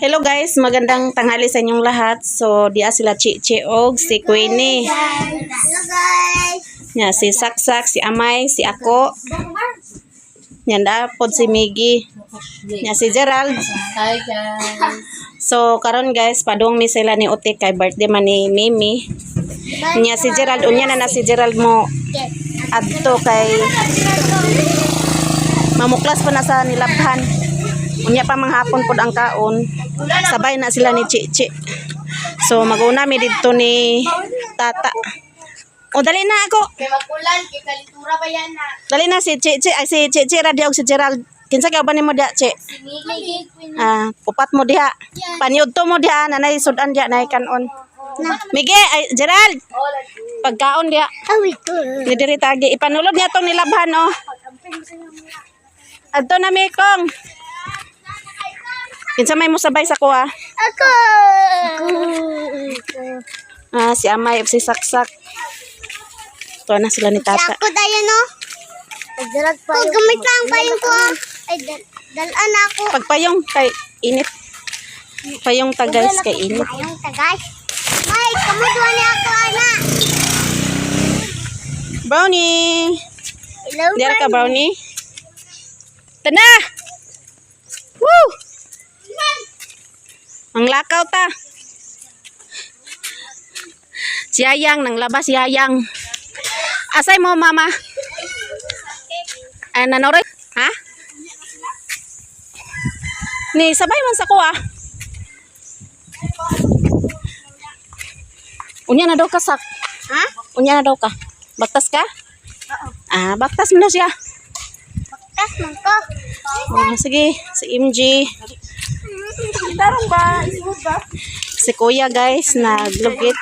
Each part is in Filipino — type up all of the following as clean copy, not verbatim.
Hello guys, magandang tanghali sa inyong lahat. So, diya sila Chichi og si Queenie. Hello guys. Nya si Saksak, si Amay, si ako. Nya pod si Miggy. Nya si Gerald. Hi guys. So, karon guys, padung mi sila ni Utik kay birthday man ni Mimi. Nya si Gerald, unya na si Gerald mo adto kay mamuklas pa na sa nilabhan. Unya pa manghapon pod ang kaon. Sabay na sila ni Chichi. So maguna mi didto ni Tata. O dali na ako. Kay magulan kay kalitura pa yan na. Dali na si Chichi, ay si Chichi radio og si Gerald. Kinsa ka ba nimo dia, Chi? Miggy. Upat mo diha. Paniudto mo diha nanay sudan diha nay kanon. Mige, ay Gerald. Pagkaon diha. Ni diri tagi ipanulod niya tong nilabhan oh. Adto na mi kong. Kinsa may mo sabay sa kuha? Ako. Si Amay ug si Saksak. Tuwa na sila ni Tata. Ako tayo no. Pagdalag pa. Oh, gamit lang pa yung ko. Ay dalan ako. Pagpayong kay init. Payong ta guys kay init. Ayong tagay. Ay, kamuduan niya ako ana. Brownie. Hello. Diara ka Brownie. Tana. Woo! Ang lakaw ta. Si Yayang nang labas si Yayang. Asay mo mama? Nanore? Ha? Ni sabay man sa kuha. Unya na daw ka sak. Ha? Unya na daw ka. Baktas ka? Oo. Baktas mo na siya. Tas man ko. Sige, si MG. Darong ba? Ismod ba? Si Kuya guys, naglugit.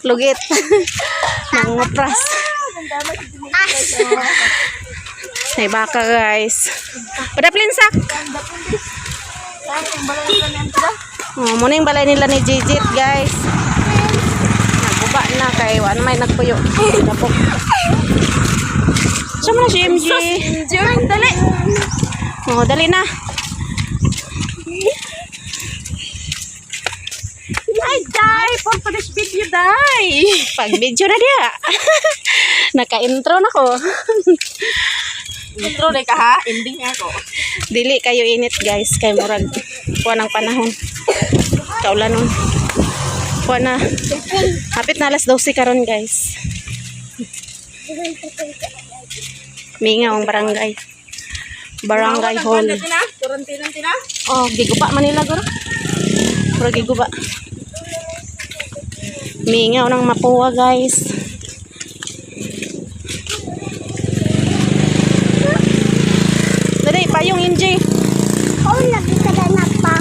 Lugit. Nangopras. May baka guys. Padaplinsak. Muna yung balay nila ni Jijit guys. Nagbuba na kay ano may nagpuyo. Dapok. Saan mo na si MG? Dali. Dali na. Ay, die! Pag pa this video, die! Pag video na dia. Naka-intro na ko. Intro na ka ha? Ending ako. Dili kayo init guys. Kay murag. Kuha ng panahon. Kaulanon. Kuha na. Hapit na alas 12 karon guys. Mingaw ang barangay. Barangay hall. Turantinan. Oh, giguba Manila guro. Pero giguba. Mingaw ng mapuwa guys. Dali, payong NJ. Oh, lagi ka na pa.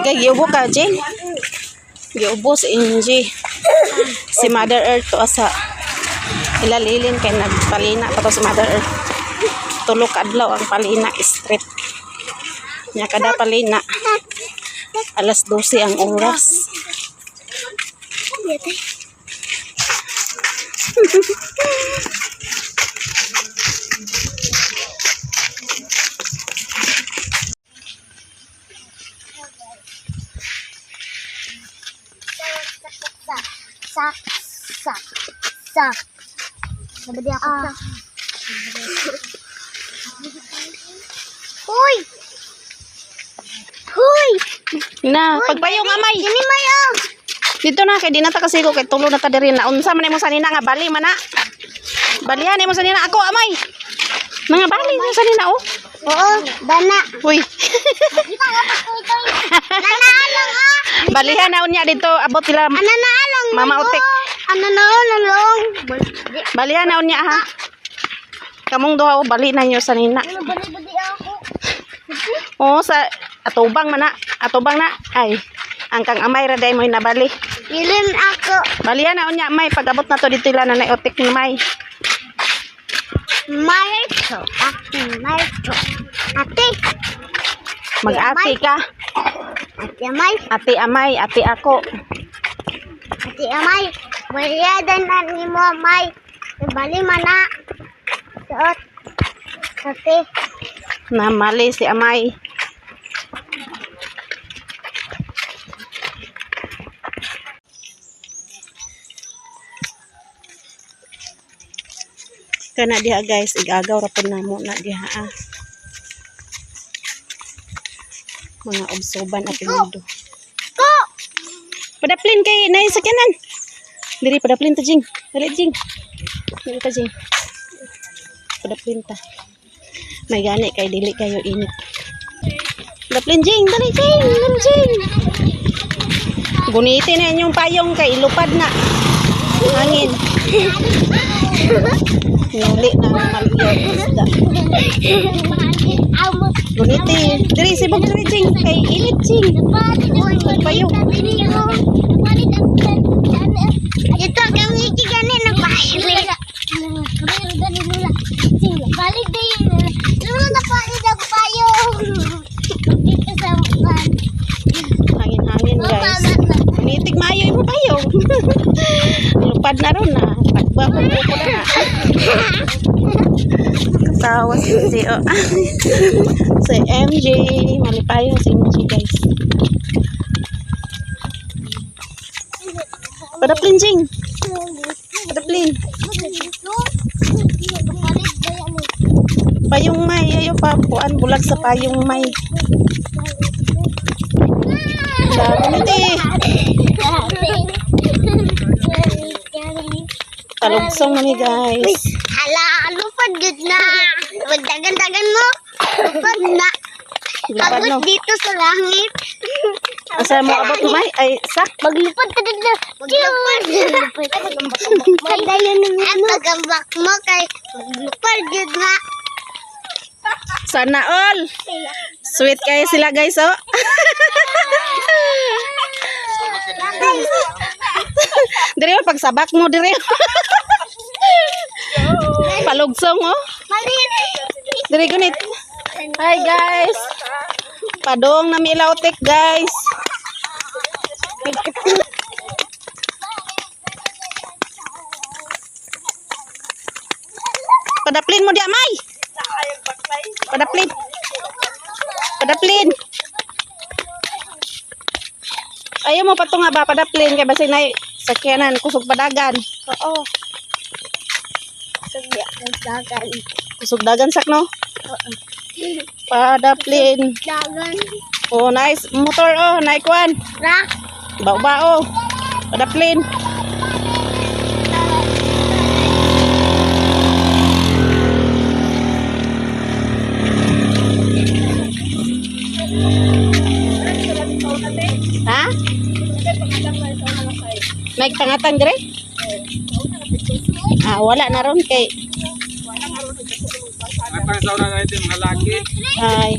Okay, giubo ka, Jin. Giubo si NJ. Si Mother Earth to asa. Ilalilin kay nagpalina pa to si Mother Earth. Tulog adlaw ang palina straight. Nya kada palina. Alas 12 ang oras. Sak. Nabadi ako sak. Hoy! Na, pagpayong amay. Ini mayo. Dito na kay dinata kasi ko kay tulo na ta diri na. Unsa man imo sanina nga bali man na. Balihan imo sanina ako amay. Mga bali mo sanina oh. Oo, dana. Uy. Kita nga pa ko ito. Dana along ah. Balihan na unya dito abot sila Ana na along. Mama Utik. Ana na along. Balihan na unya ha. Kamong duha o bali na nyo sanina. Ano bali ako? Oo, sa atubang man na. Atubang na. Ay, ang kang amay ra day mo nabali. Ilin ako. Balihan na unya may pag-abot na to dito ila na Utik ni may. Maestro. Maestro. Ate. Mag-ati ka. Ate Amay. Ati amay, ati ako. Ate Amay. Bayadan na ni mo Amay. Ibali man na. Suot. Ate. Na mali si Amay. Kana diha guys, igagaw ra pud namo na diha. Mga obsoban apelido. Ko! Padaplin kay nay sakyanan. Diri padaplin ta jing. Dali jing. Dili ta jing. Padaplin ta. May gani kay dili kayo init. Padaplin jing, dali jing, dali jing. Gunitin na inyong payong kay ilupad na. Hangin. Nuli na maliyaw isda. Guniti. Diri sibog diri jing kay init jing. Payong. Ito kami gani nagpahili. Balik din. Lula na pa ida payong. Dito sa bukan. Hangin-hangin guys. Gunitig maayo mo payong. Lupad na ron na. Pagba ko na. Katawa si Gio. Si MJ. Malipayong si MJ guys. Padaplin jing. Padaplin. Payong may. Ayaw pa puan. Bulag sa payong may. Guniti. Talugsong na ni guys. Hala, lupad yun na. Magdagan-dagan mo. Lupad na. Lupad no. Abot dito sa langit. Asa mo abot may? Ay, sak. Maglupad ka din na. Maglupad. Kadayon naman mo. At pagambak mo kay maglupad yun na. Sana all. Sweet kayo sila guys, oh. Dire pagsabak mo dire. Palugsong, oh. Dire gunit. Hi guys. Padong na milautik guys. Padaplin mo di Amay. Padaplin. Padaplin. Ayaw mo patunga ba padaplin kay basi nay sakyanan kusog padagan. Oo. Sige, dagan. Kusog dagan sak no. Padaplin. Dagan. Oh nice motor oh naikwan. Ra. Bao-bao. Padaplin. Ha? Nagtangatang dire? Ah, wala na ron kay Ang sauna natin mga laki. ay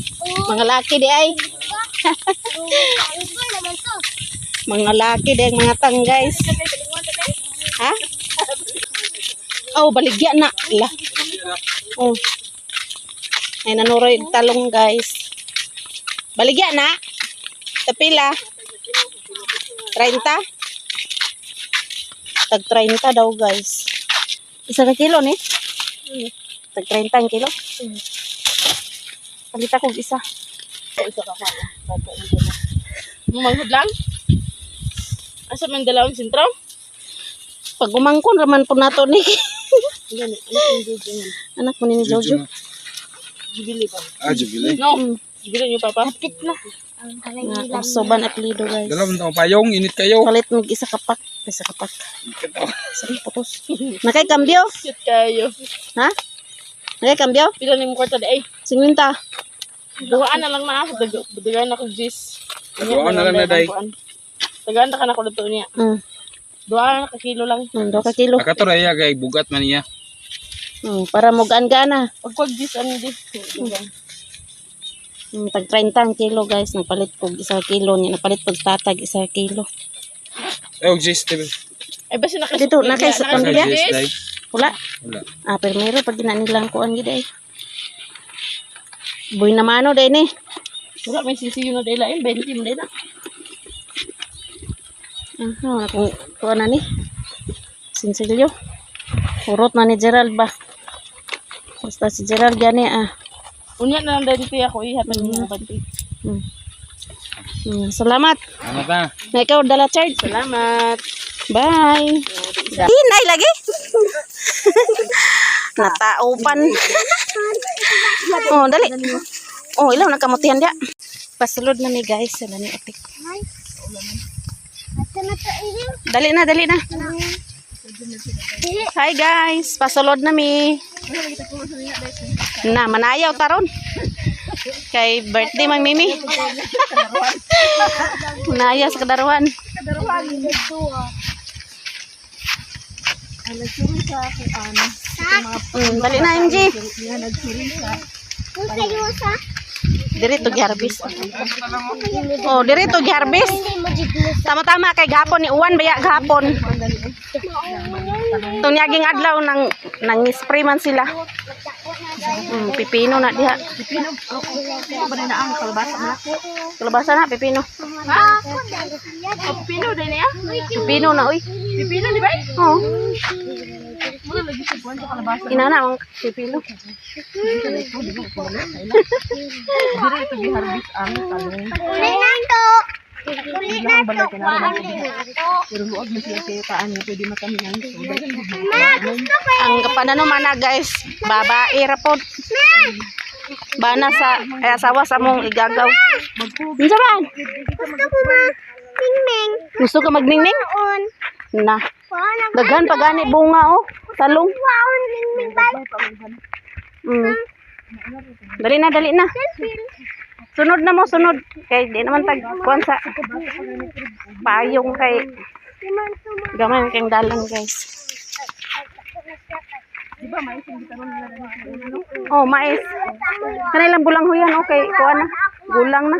mga laki di ay. Mga laki di ang mga tang guys. Ha? Oh, baligya na. Ala. Oh. Ay nanuroy talong guys. Baligya na. Tapila. 30. Tag 30 daw guys. Isa ka kilo ni? Tag 30 ang kilo? Palita ko isa. Isa ka pa. Manghud lang? Asa man dalawang sentro? Pag umangkon raman po nato ni. Gani, anak ni Jojo yan. Anak mo ni Jojo. Gibili pa. Ah, jubile. No, gibili niyo papa. Kapit na. Ang halay Nga, soban apelido guys. Dalawang taong payong, init kayo. Palit mo isa kapak. Isa kapak. Sorry, putos. Nakay kambyo? Cute kayo. Ha? Nakay kambyo? Pila ni mo kwarta di ay. 50. Duhaan na lang na ako. Dagaan ako jis. Duhaan na lang na, day. Dagaan na ka na ko dito niya. Duhaan na ka kilo lang. 2 ka kilo. Akator ay kay bugat man niya. Para mugaan-gana. Pagkwag jis ano di. Tag 30 ang kilo guys. Napalit po isa kilo niya. Napalit po tatag isa kilo. Oh, jis, TV. Ay basi nakasukli. Dito, nakay- Asa Pamilya? jis, day. Wala. Wala. Pero meron pag ginanilang kuan gid ay. Boy na mano day ni. Wala may sisiyo na dila. 20 mo dila. Aha, kung kuan na ni. Sinsilyo. Urot na ni Gerald ba? Basta si Gerald gani Unya na lang dahil ito ako ihatag niya ang banti. Salamat. Ano ta? Na ikaw dala charge. Salamat. Bye. Hinay lagi. Nataupan. Oh, dali. Oh, ilaw nagkamutihan dia. Pasulod na ni guys, sila ni Otik. Dali na, dali na. Hi guys, pasulod na mi. Na, manayaw taron. Kay birthday mang Mimi. Manayaw sa kadaruhan. Dali na, MJ. Dirito giharbis. Oh, dirito giharbis. Tama-tama kay gapon ni Uwan baya gapon. Tung nyaging adlaw nang spray man sila. Pipino na diha. Pipino. Banana ang kalabasa na. Kalabasa na pipino. Pino din niya? Pipino na oy. Pipino di ba? Oh. Mula lagi sa buwan sa kalabasa. Inana ang pipino. Dire ito giharbis ang talong. Kulit na ito. Kulit na Ang balay ito. kinaraman ko diha. Pero luag mo siya kay taan niya pwede makami ng so dagan Ang kapanano man na guys, babae ra pod. Bana sa asawa sa mong igagaw. Unsa man? Gusto ko ma. Ming-ming. Gusto ka magningning? On. Na. Daghan pa gani bunga oh. Talong. Wow, ming-ming ba? Dali na, dali na. Sunod na mo, sunod. Kay di naman tagkuan sa payong kay gamay kang dalan guys. Oh, mais. Kanilang bulang huyan okay, kuan na. Gulang na.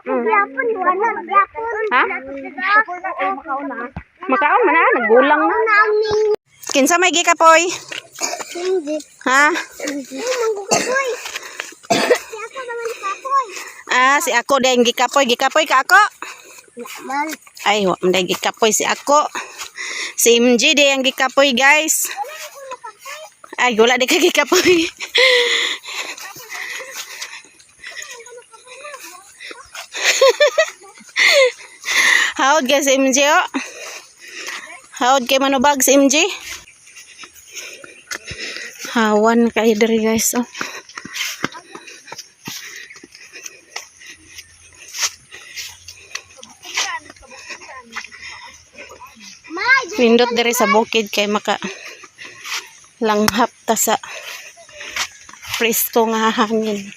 Yapon, wala. Yapon. Ha? Makaon man na, naggulang na. Kinsa may gikapoy? Hindi. Ha? Manggukapoy. Siapa naman kapoy? Si ako dahil gikapoy. Gikapoy ka ako? Naman. Ay, wala dahil gikapoy si ako. Si MJ dahil ang gikapoy guys. Ay, wala di ka gikapoy. Hawad ka si MJ oh. Hawad kay manubag si MJ. Hawan kayo diri guys oh. Pindot diri sa bukid kay maka langhap ta sa presko nga hangin.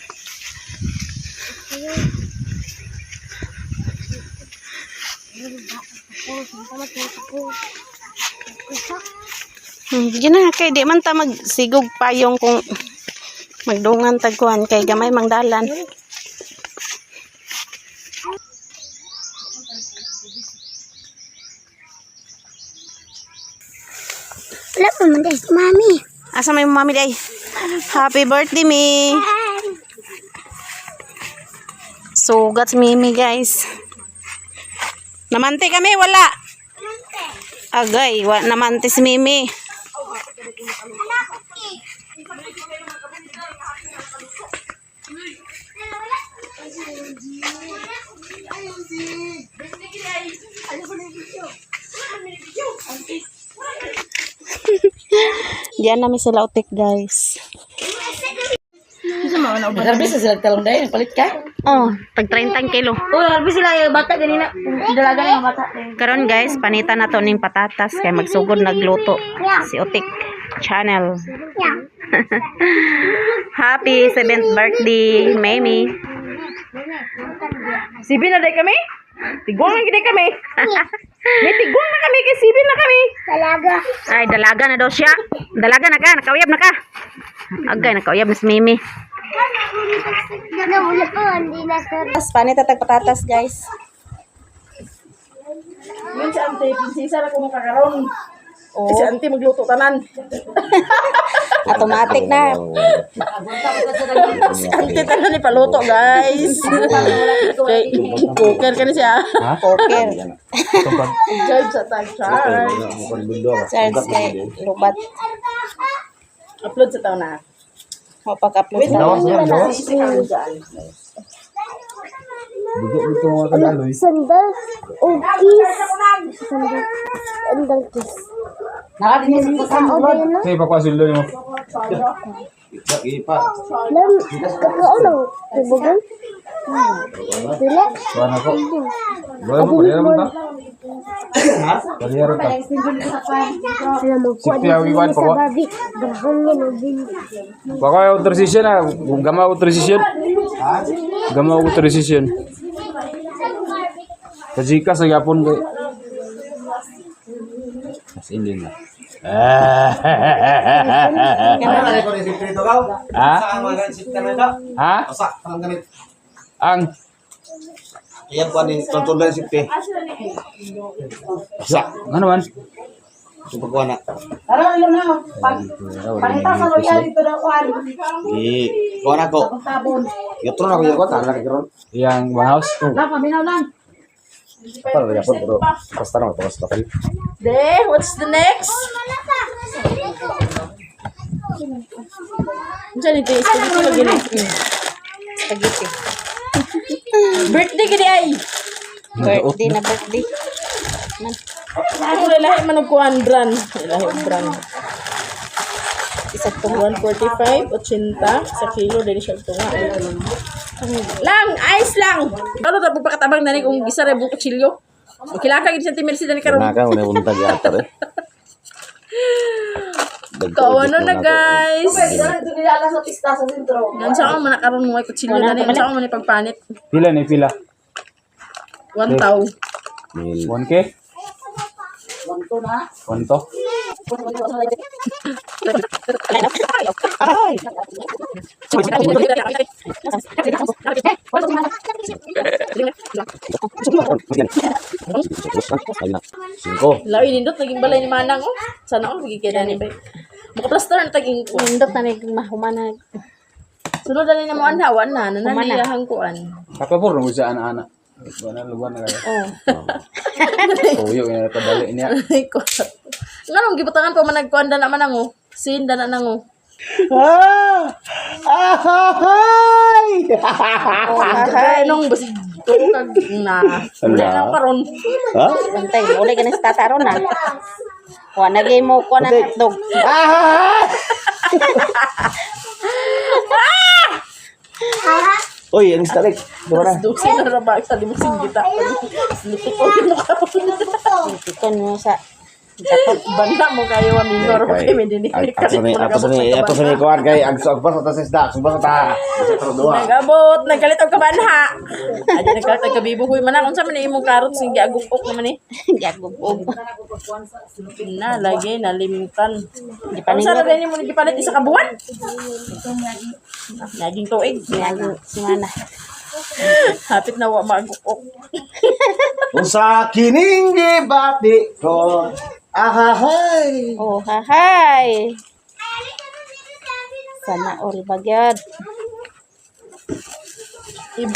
Diyan na kay di man ta magsigog payong kung magdungan tagkuhan kay gamay mangdalan. Wala pa man dahil mami. Asa may mami day? Happy birthday me. Sugat si Mimi guys. Namante kami wala. Agay, namante si Mimi. Diyan namin sila utik guys. Harbis na sila talong dahil palit ka. Oh, tag 30 kilo. Oh, harbis sila yung bata ganina. Dalaga na yung bata. Karon guys, panitan na to ning patatas kay magsugod nagluto si Utik channel. Yeah. Happy 7th birthday, Mimi. Sibi na day kami? Tigwang na gid kami. May tigwang na kami kay sibi na kami. Talaga. Ay, dalaga na daw siya. Dalaga na ka, nakauyab na ka. Agay, nakauyab na si Mimi. Wala ko, hindi na sir. Panita tag patatas guys. Yun si ante, prinsesa na ko makakaroon. Oh. Si ante magluto tanan. Automatic na. Si ante tanan ni paluto, guys. Kay cooker ka ni siya. Poker. Judge sa tag charge. Charles kay lubat. Upload sa taon na. O pag-upload Wait, na. sisi ka mo dyan. Dugok dito mga kagaloy. Sandal. O kiss. Sandal kiss. Sige, pakwasildo mo. Lam, kakaulaw. Ibugan. Sila. Kuhan ako. Boleh mo, palihara mo ta? Palihara ta. Alam mo, Si Piawi Wan, sa pako. babi. Gahang yan, obin. Baka authorization na. Gama authorization. Gama authorization. Kajika sa yapon kay. Mas hindi na. Ha? Ha? Ang Iya po ni kontrol si P. sa ano man? Super ko na. Tara, ilan na. Panita sa loyal dito na kuhan. Ko na ko. Tabon. Yotro na ko yo ko tara ka ron. Yang one house. Lang, paminaw lang. Apa ya pun bro. Basta na to basta pa. De, what's the next? Diyan ito, spaghetti lagi na. Spaghetti. Birthday gini ay. Birthday na birthday. Ako lahi man og kuhan brand. Lahi og brand. Isa to. 145, 80 sa kilo dili siya tunga. Lang, ice lang. Ano ta pagpakatabang nani kung gisa ra buong kutsilyo. Kilaka gid sa Mercy dani karon. Na ka una punta di atar eh. Kawan na guys. Nansa ako man karon mo ay kutsilyo dani. Nansa ako man ipagpanit. Pila ni pila? 1 taw. 1K? 1 to? Singko. Lawi nindot naging balay ni Manang oh. Sana all bigi kay dani bay. Maka-plaster na taging ko. Nindot na rin mahumana. Sunod na ni mo anhawan na nananiyahang kuan. Kapapor na mo sa ana-ana. Luban na kayo. Oh. Tuyo yung padali niya. Ay ko. Nganong gibutangan pa man nagkuan na Manang oh. Sin dana nang oh. Ay nung basi kag na. Wala na karon. Ha? Bantay, uli ka na sa tataron na. Kuha, nagay mo ko ng hotdog. Oy, ang stalik. Dora. Dusin na ra ba sa limusing kita. Luto ko no karon. Tikon mo sa Banda mo kayo wa minor okay me dinhi. Ato sa ni kuan kay agso agpas sa sesda, sumbas ta. Sa dua. Nagabot, nagkalit og kabanha. Adi nagkalit og kabibuhoy man unsa man imong karot sing giagupok naman ni. gagubog. Na lagi nalimtan. Di pa Unsa ra ninyo. din mo gipalit isa ka buwan? Naging tuig. Sinago, simana. Hapit na wa magupok. Unsa kining gibati ko? Ahahay. Oh, hahay. Sana all bagyad.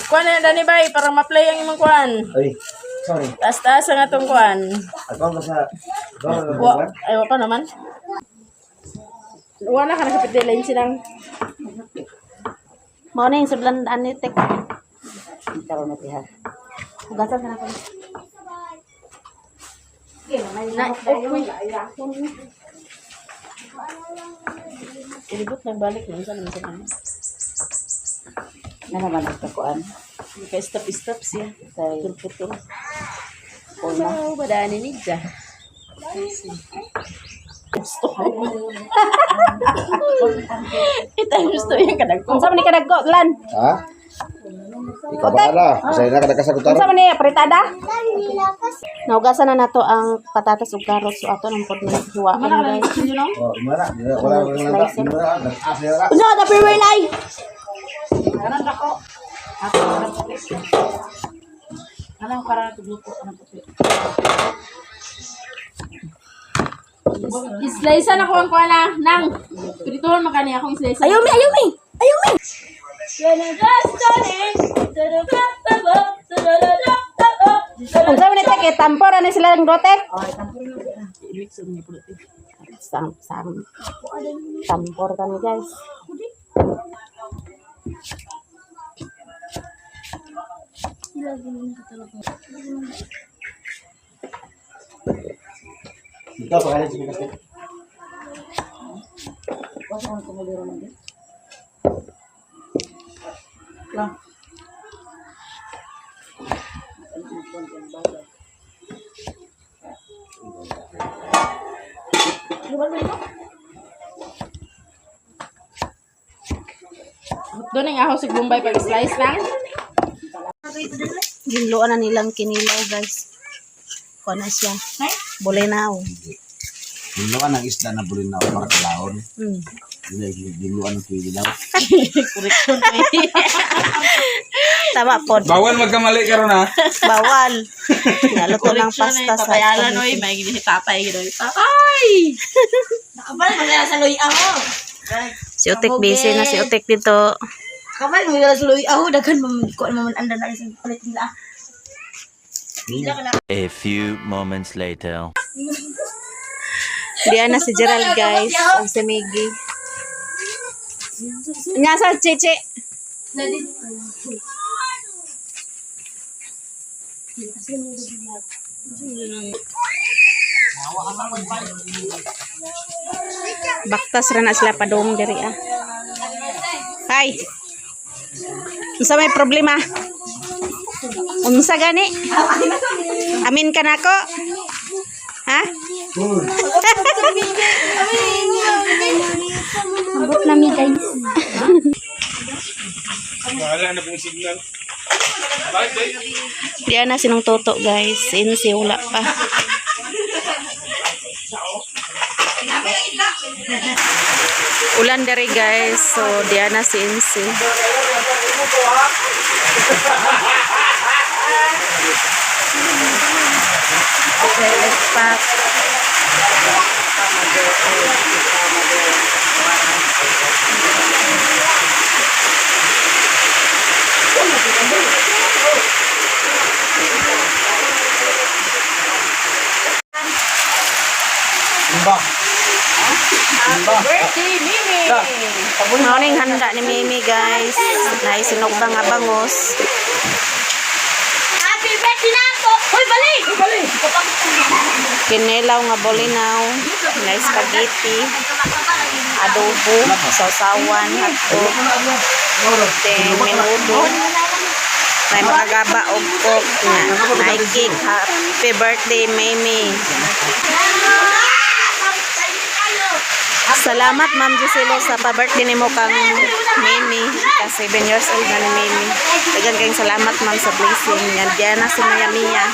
Kuan na dani bay para ma-play ang imong kuan. Ay, sorry. Taas-taas ang atong kuan. Ako sa Ay wa pa naman. Wala ka nakapit line silang. Mao na yung sudlan ani tek. Karon na tiha. Hugasan ka na ko. Na, ilibot na balik na saan naman sa kanya. Na naman ang kakuan. Kaya stop siya. Kay Putol-putol. Pulma. Wow, badani ni Dja. Gusto ko. Ito gusto yung kadagko. Unsa man ni kadagko lan? Ha? Ikaw bahala. Kasi na kada kasagutan. Unsa man ni apritada? Naugasan na nato ang patatas ug carrots so ato nang pod na hiwa guys. Oh, mara. Wala wala. Asira. Unsa ka tupperware nay? Anong para tugluto? Anong puti? Islaysan ako ang kuha na. Nang. Pirituhan makani akong islaysan. Ayumi, ayumi. Ayumi. Unsa man ni tek tampor ani sila ng dotek? Mix ang niya puti. Sampor kami guys. Ikaw, pangalan si Pikas. Doon ang ahos sa Bombay pag slice lang. Ginluan na nilang kinilaw guys. Kuha na siya. Bulinaw. Ginuan ng isda na bulinaw para kalaon. Hmm. Ginuan ng kilaw. Correction ko Tama po. Bawal magkamali karon ha. Bawal. Naluto ng Correction pasta sa papayalan oy, may gini tatay gino. Tatay. Nakabalik mo sa luy ako. Si Utik busy na si Utik dito. Nakabalik mo sa luy ako. Daghan ko naman anda na sa palit nila. A few moments later. Diyan na si Gerald guys. Ang si Miggy. Nasa Cheche. Baktas ra na sila padung diri ah. Hay. Unsa may problema? Unsa gani? Amin ka nako? Ha? Abot namin guys. Diyan na sinong toto guys. Insi wala pa. Ulan dari guys. So diyan na si Insi. Okay, let's pack. Birthday Mimi. Morning handa ni Mimi guys. Naisinog ba nga bangos. Happy birthday na ako. Hoy, balik! Kinilaw nga bolinaw. Na spaghetti. Adobo. Sausawan. Hotdog. Then menudo. May makagaba o cook nga. Naikik. Happy birthday Mimi. Salamat Ma'am Giselo sa pa-birthday nimo kang Mimi. Kasi 7 years old na ni Mimi. Dagan kayong salamat Ma'am sa blessing. Yan diyan na si Maya Mia.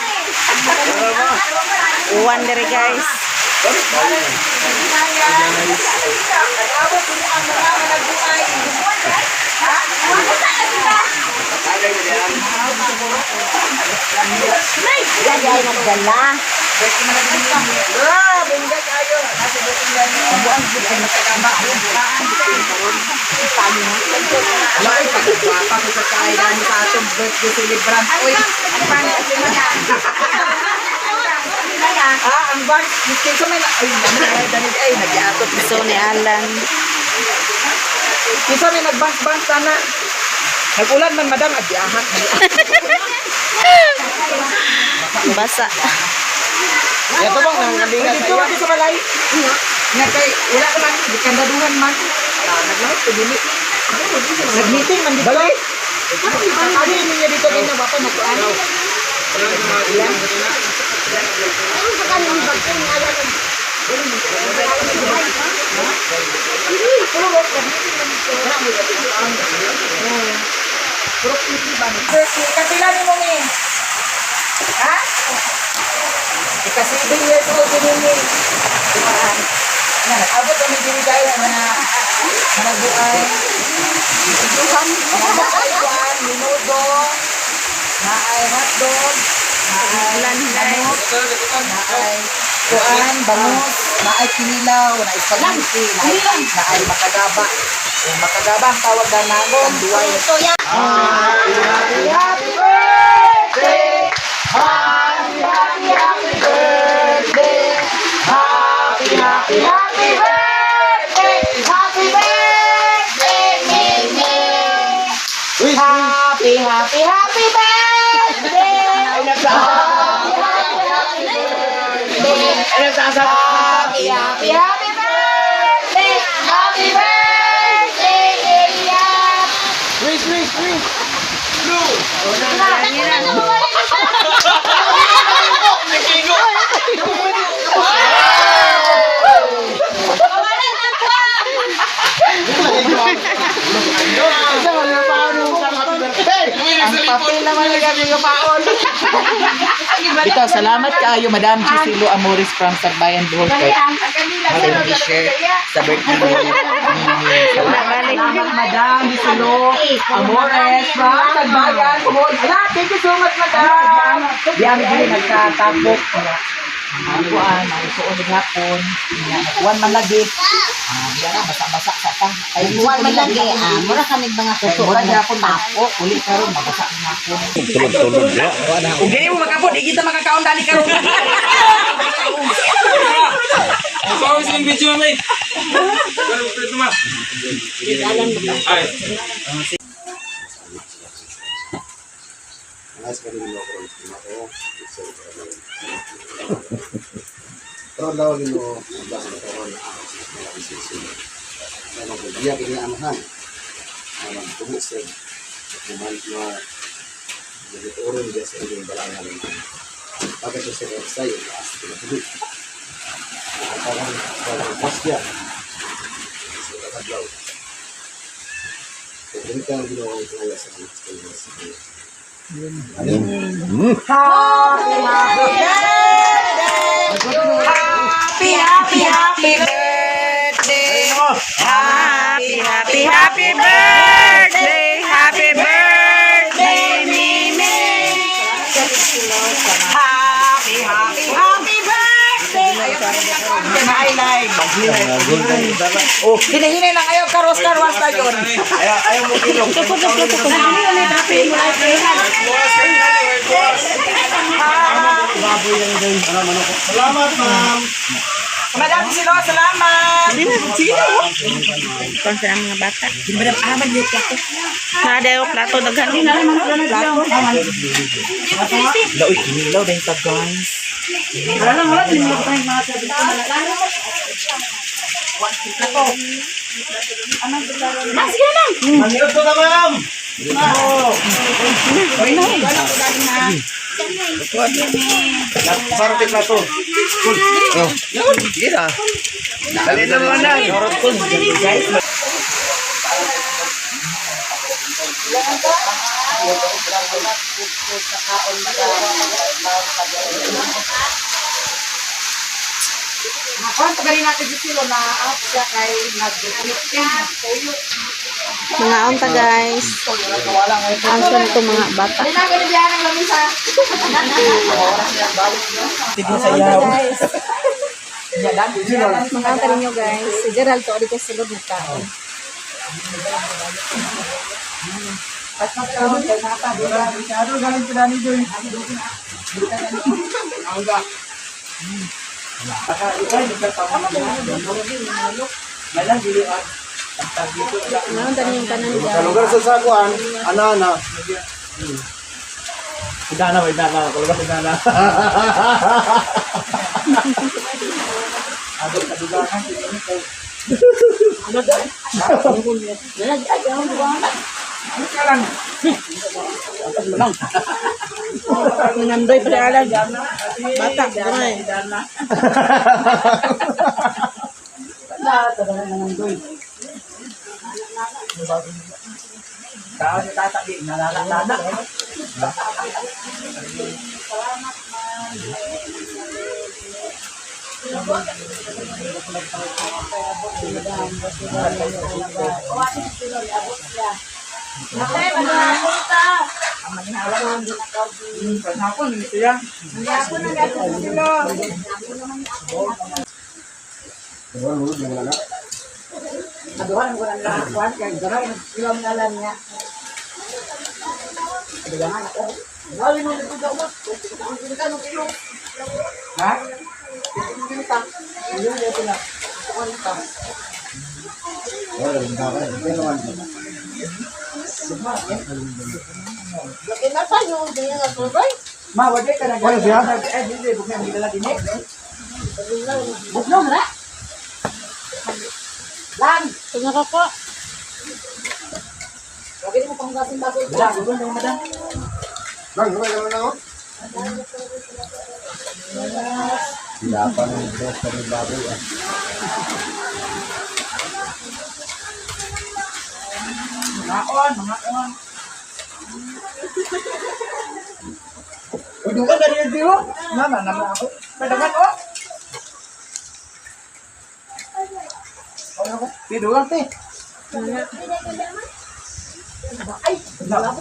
Uwan dere guys. So ni Alan. Kisa may nagbans-bans sana. Nagulan man madam at diahak. Basa. Ito bang nangalingan sa iyo? Ito sa balay. Nga kay wala ka man dikandaduhan man. Naglaot ko dili. Nag-meeting man dito. Ano niya dito kay na bapa nakuan? Kapila ni mo ni? Ha? Kasi 7 years old din ni. Abot kami dili dahil mga buhay. Mga minudo, naay hotdog, naay bangus, naay bangus, naay kinilaw, naay spaghetti, naay makagaba. Makagaba ang tawag na nagon, duway. Happy birthday! Happy birthday! Happy birthday! Happy birthday, Mimi! Happy, happy, happy birthday! Happy, happy, happy birthday! Happy birthday, Elias! Ang papel naman na gabi yung paon. Ito, salamat kaayo, Madam Gisilo Amores from Sagbayan, Bohol. Happy share sa birthday mo. Salamat, Madam Gisilo Amores from Sagbayan, Bohol. Thank you so much, Madam. Diyan din nagtatapok. Ang suon ng hapon. One man lagi. Diyan na, basa-basa sa pang. Buwan man lagi, mura kami mga kuso. Mura niya ako tapok. Uli karon mabasa ng hapon. Tulog-tulog ya. Kung ganyan mo magkapon, di kita makakaon dali karon. Pero daw nino basta ko na ano ko dia kini anahan alam tumis sa kuman na jadi turun dia sa yung balangan pakai sa saya as ko tudu parang pas dia sa daw jadi kan ginawa ko sa Happy, happy, happy birthday. Happy, happy, happy birthday. Happy birthday, Mimi. Happy, happy, happy birthday. Oh, hinahinay lang kayo. Karos-karos na yun. Ayaw mo kilong. Salamat ma'am. Madam Silo, salamat. Kung sa mga bata. Madam, aman yung plato. Nada yung plato, daghan din na plato. Laoy, kinilaw din sa guys. Minuto na ma'am. Sarapit na to. Dali na naman na. Kung pagaling natin si Silo na out siya kay nag-meeting, nag-tuyo. Mga unta guys. Ang sa nito mga bata. Hindi na ganun diyan ang lamisa. Tignan sa iyaw. Mga unta ninyo guys. Si Gerald to dito sulod na taon. Mga unta ninyong kanan Sa guys. lugar sa sakuan, ana-ana. Idana, kalau idana. Mengandoy pada alam. Bata, gamay. Tao si Tata, di nalala-lala. Aduhan ko lang lahat kuhan kaya garay ilang ngalan niya. Aduhan ako. Dali mo dito daw mo. Kano kilo? Ha? Kilo ta. Ayun ya pala. Kuan ta. Ma, wala ka na. Wala siya? Ay, hindi. Bukna ang gila din eh. Bukna mo na. Lang! Tingnan ko po. Huwag mo pang gasing bago. Lang, bukna mo madam. Bang, wala naman ako. Silapan ng dos kami baboy. Mga on. Uy, doon ka na rin dito. Naman ako. Padagan ko. Dito lang, te. Ay, wala ko.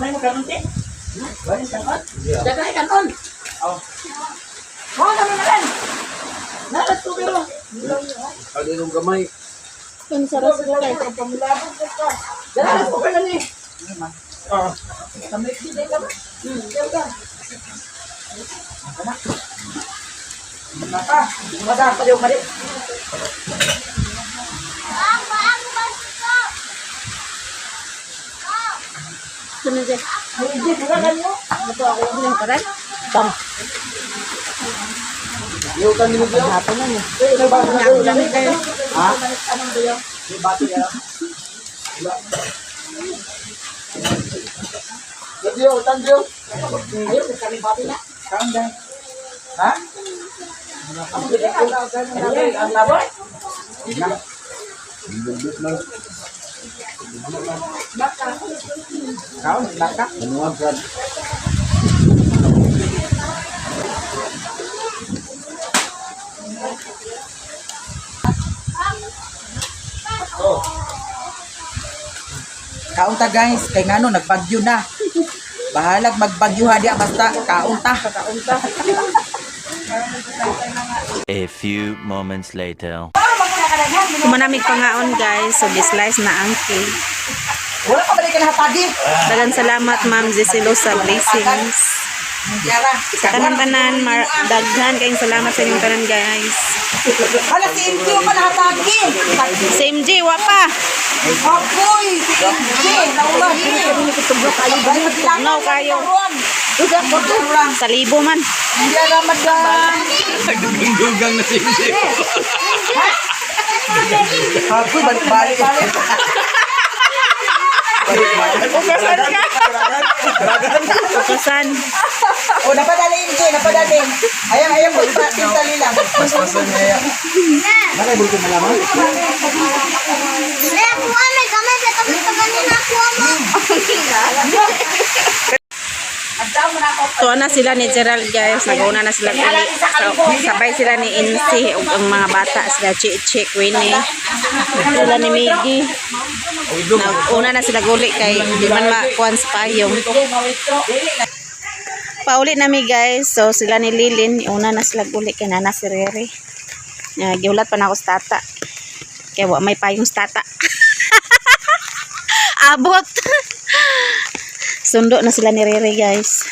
May mo kanon, te. Wala yung kanon. Dagay kanon. Wala naman na rin. Nalas ko pero. Ano yung gamay? Yung sarap ko kay. Nalas ko pero ni. Samay hindi ka ba? Diyan ka. Naka, madam pa yung mali. Sunod dyan. Hindi, bukan mo. Ito ako yung karan. Bang. Yung kanino ba? Hapon na niya. Ulan kayo. Ha? Anong ba yun? May bato yan. Tandiyo, tandiyo. Ayun, kami bato na. Kaang dahil. Ha? Ang laboy? Kaon, naka. Ano nga, Brad? Kaunta guys, kay ngano nagbagyo na. Bahalag magbagyo ha diya basta kaunta. A few moments later. Kumanamig pangaon guys. So dislice na angki. Wala pa balik ka na hatagi. Dagan salamat Ma'am Zesilo sa blessings. Yara, Sa tanan-tanan, daghan kayong salamat sa inyong tanan guys. hala si MJ pa na hatagi. Sa MJ, wapa. Apoy, si MJ, naula. No, kayo. Udah kotoran. Sa libo man. Hindi Ramadan. Dugang na si MJ. Apoy, balik-balik. Ukasan ka. Ukasan. O, napadali MJ, napadali. Ayang mo, pintali lang. Mas-masan niya yan. Bakit buli ko malaman? Kaya kuha may gamay sa tabi-tabi na kuha mo. So na sila ni Gerald guys. Nag-una na sila kani. Sabay sila ni Insi ug ang mga bata sila Chick, Winnie. Sila ni Miggy. Nag-una na sila guli kay di man makuan sa payong. Pauli na mi guys. So sila ni Lilin, una na sila guli kay nana si Rere. Giulat pa na ako sa tata. Kaya wa may payong sa tata. Abot. Sundo na sila ni Rere guys.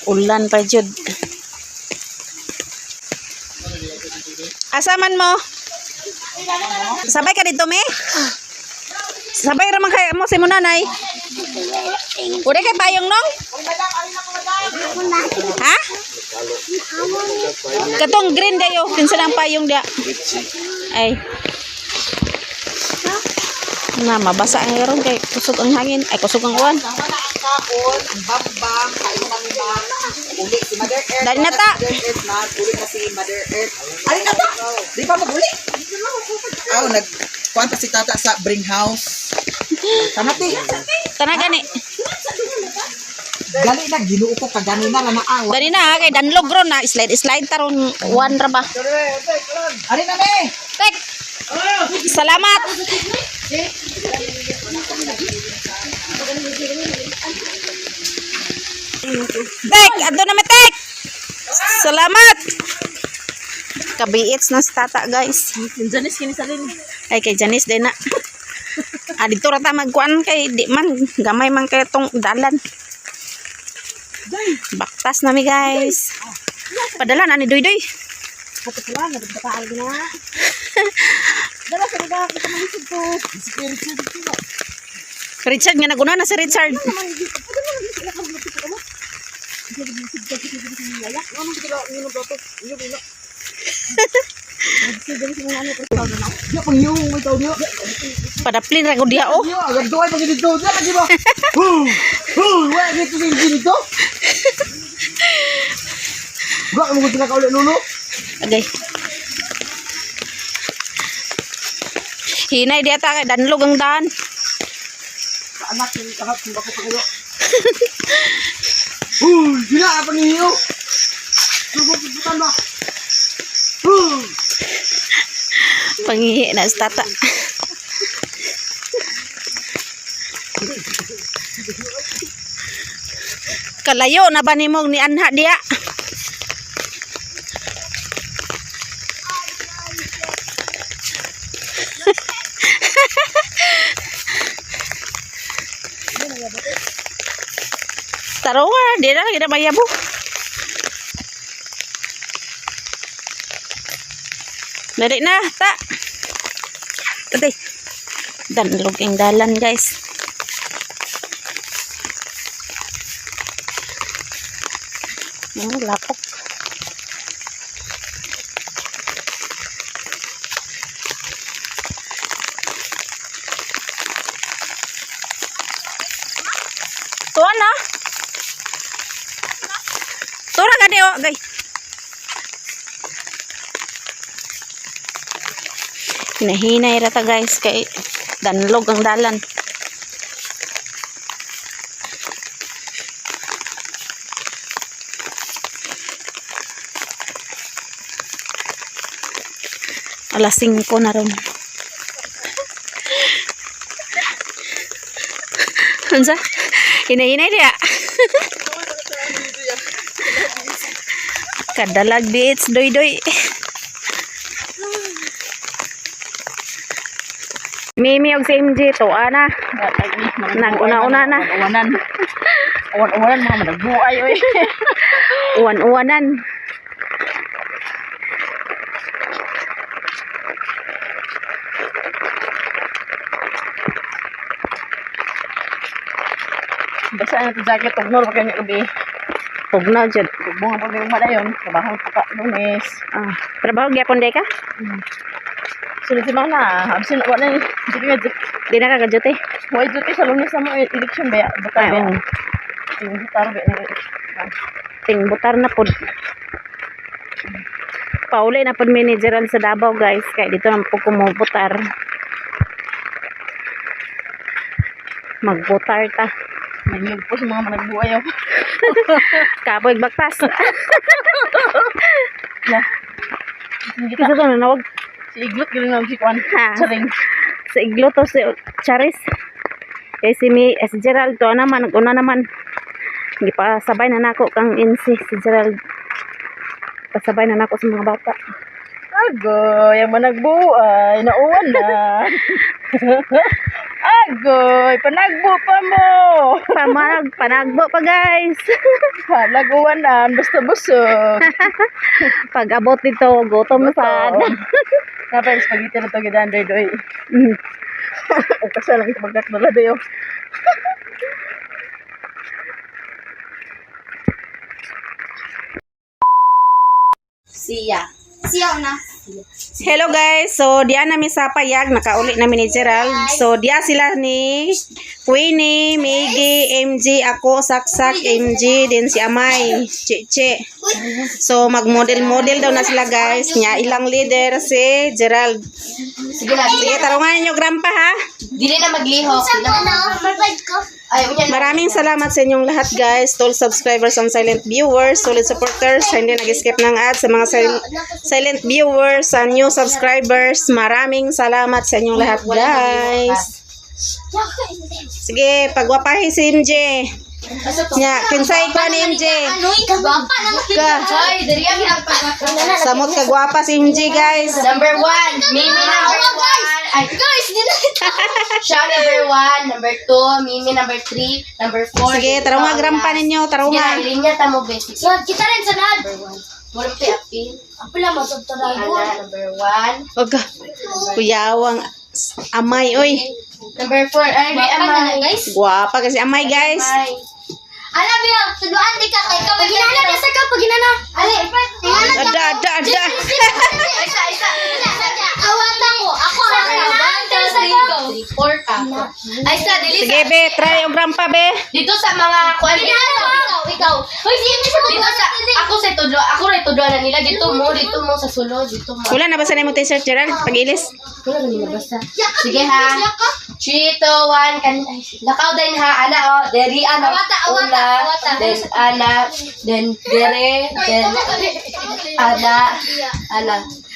Ulan pa jud. Asaman mo? Sabay ka dito, me? Sabay ramang kay mo si mo nanay. Uri kay payong nong? Ha? Katong green dayo, kinsa lang payong dia. Ay. Na mabasa ang iron kay kusog ang hangin, ay kusog ang uwan. Kaon, bambang, kain kami ba? Uli si Mother Earth. Dali na ta. Mother Earth na, uli na si Mother Earth. Ay na ta! Di pa mag-uli? Aw, nagkuhan pa si tata sa bring house. Tanati. Tana gani. Gali na, ginuo ko kagani na lang na awa. Dali na kay danlog ron na slide taron uwan ra ba. Ari na me! Tek. Salamat. Tek, ato na me tek. Salamat. Kabiits na sa tata guys. Janice kini salin. Ay kay Janice din na. Dito ra ta magkuan kay di man gamay man kay tong dalan. Baktas nami guys. Padala na ni Doy Doy. Richard nga naguna na si Richard. Yo pangyong mo itaw niyo. Padaplin ra ko dia oh. Yo agad doy pag dito. Diyan lagi ba? Wa dito sa dito. Gua mo gusto ka ulit nuno. Okay. Hinay dia ta kay danlog ang daan. Anak ni kahap kung ako pagulo. Gila apa niyo? Subok bukan ba? Pangihi na sa tata. Kalayo na ba nimong ni anha dia? Taruha, dia na lagi na mayabo. Dari na, tak. Tadi. Danlog ang dalan, guys. Lapok. Tuan na. Tura ka diyo, guys. Hinahinay rata guys kay danlog ang dalan. Alas 5 na ron. Hansa? Hinahinay dia. Kadalag beats doy doy. Mimi og si MJ to ana. Nag-una-una na. Awan-awanan mga madagbuay oy. Uwan-uwanan. Basta na to jacket tugnor pa kanya gabi. Pugnaw jud. Bunga pa yung madayon, trabaho pa ka Lunes. Trabaho gyapon day ka? Sunod si Mana, absin na wala ni. Sige nga, Di na ka gajote. why duty sa Lunes na mo election ba? Buta Ay, ba? oo. Yung butar ba na. Ting butar na pod. Pauli na pod managerial sa Davao guys. Kaya dito na po kumubutar. Magbutar ta. Nanyog po sa mga managbuhay ako. Kaboy baktas. Na. Isa to nanawag. Si Iglot galing na si Kwan. Ha. Saring. Sa iglo to si Charis. Si Gerald to naman. Nag-una naman. Gipasabay na nako kang NC si Gerald. Pasabay na nako sa mga bata. Agoy, ang managbuhay, nauwan na. Agoy, panagbo pa mo. Panagbo pa guys. Laguan na, basta busog. Pag abot dito, gutom sad. Kapag spaghetti na ito, gidander doy. Mm. Ang kasalang ito magkaknala doy. Siya na. Hello guys, so diyan namin sa payag, nakauli namin ni Gerald. So diya sila ni Queenie, Maggie, MG, ako, Saksak, MG, din si Amay, Chiche. So mag-model-model daw na sila guys. Nya ilang leader si Gerald. Sige na. Sige, tarungan ninyo grandpa ha. Dili na maglihok. Ay, Maraming salamat sa inyong lahat guys, to all subscribers and silent viewers, solid supporters, hindi nag-skip ng ads sa mga silent viewers, sa new subscribers. Maraming salamat sa inyong lahat guys. Sige, pagwapahi si MJ. Nya, kinsay ka ni MJ. Ano, gwapa naman. Ka. Ay, dali ang Samot ka gwapa si MJ, guys. Number 1, Mimi number 1. Ay, Guys, dinita. siya number 1, number 2, Mimi number 3, number 4. Sige, tarunga grampa ninyo, tarunga. Sige, linya tamo basic. So, kita rin sa nad. Mura pa apil. Ako lang matuturago. Ana, number 1. Wag ka. Kuyawang amay, oy. Number 4, ay, Gwapa na amay. guys. Gwapa kasi amay, guys. Amay. Alam mo, tuduan di ka kay ka. Paginana na sa ka, paginana. Ali, tingnan ka. Ada. Isa. Awatan ko. Ako ang one, two, three, go. 4 ka. Ay, sa, dili Sige, be, try o grampa, be. dito sa mga kuan Paginana mo. Ikaw. Hoy, sige mo siya dito sa ako sa tudlo na nila dito mo sa sulod dito mo. Wala na ba sa mo tayo, Sir Gerald? Pag-ilis. Wala na nila basta. Sige ha. 3, 2, 1 kan ay, lakaw din ha ana oh deri ana. Awata. Then ana then dere then ana.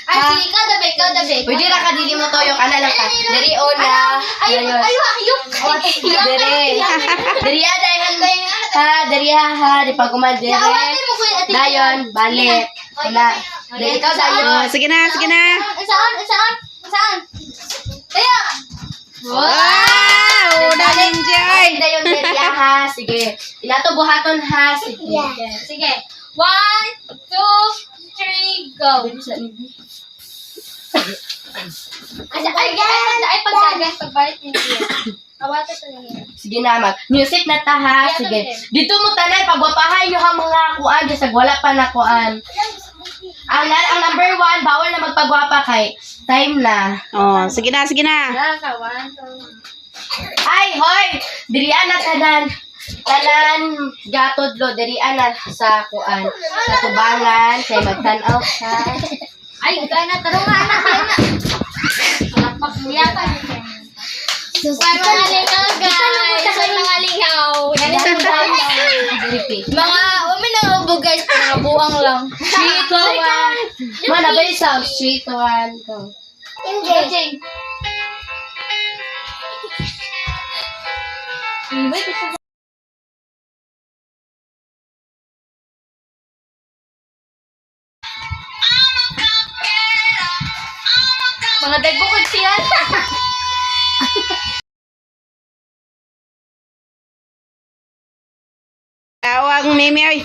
Ay, sige, ikaw dabe. Pwede ra ka dili mo to yung ana lang ka. Deri ona. Ayok. Dere. Deri ada ha deri ha di paguman dere. Awatin mo kuya ate. Dayon balik. Wala. Dere ikaw dayon. Oh, sige na. Saan? Kaya. Wow! Dali, MJ. Ay, dayon dere ha. Sige. Inato buhaton ha. Sige. Sige. 1, 2, 3, go. Ay, pagbalit niyo. Awata to niya. Sige na mag. Music na ta ha. Sige. Dito mo tanay pagwapahay nyo ang mga kuan sa wala pa na kuan. Ang number 1 bawal na magpagwapa kay time na. Oh, sige na. Nakawan. Ay hoy, diri ana tanan gatodlo diri ana sa kuan. Sa tubangan kay magtan-aw ka. Ay, gana tarong anak yan na. Lapak mo yata. Sa mga lingaw, guys. Sa mga lingaw. Mga umi na ubo, guys. Mga buwang lang. Street 1. Mana ba yung sound? Street 1. Go. MJ. Mga dagbukod siya. Tawag Mimi, oy.